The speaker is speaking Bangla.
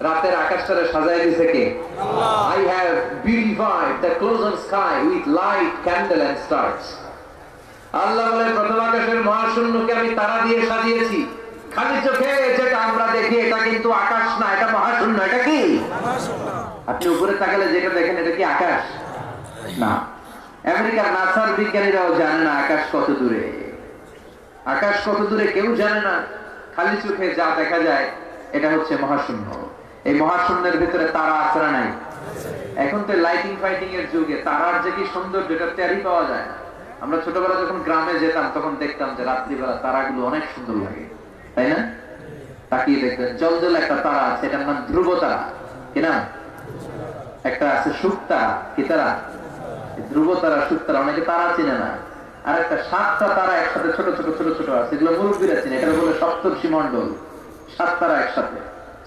রাতের আকাশটারে সাজায় দিয়েছে কে? I have beautified the closer sky with light, candle and stars. আল্লাহ বলে প্রথম আকাশের মহাশূন্যকে আমি তারা দিয়ে সাজিয়েছি। খালি চোখে যেটা আমরা দেখি এটা কিন্তু আকাশ না, এটা মহাশূন্য। এটা কি? আপনি উপরে তাকালে যেটা দেখেন এটা কি আকাশ না। আমেরিকার নাসার বিজ্ঞানীরাও জানে না আকাশ কত দূরে। আকাশ কত দূরে কেউ জানে না। খালি চোখে যা দেখা যায় এটা হচ্ছে মহাশূন্য। এই মহাশূন্যের ভিতরে তারা আছে না নাই? এখন তো লাইটিং ফাইটিং এর যুগে তারার যে কি সৌন্দর্য এটা টেরই পাওয়া যায় না। আমরা ছোটবেলা যখন গ্রামে যেতাম তখন দেখতাম যে রাত্রিবেলা তারাগুলো অনেক সুন্দর লাগে, তাই না? তাকিয়ে দেখবেন জলজল একটা তারা আছে, এটার নাম ধ্রুব তারা। কি নাম? একটা আছে শুকতারা। কি তারা? ধ্রুব তারা, শুকতারা। অনেকে তারা চিনে না। আর একটা 7টা তারা একসাথে ছোট ছোট ছোট ছোট আছে, এগুলো মুরব্বীরা চিনে। এটা বলে সপ্তর্ষি মন্ডল। 7 তারা একসাথে।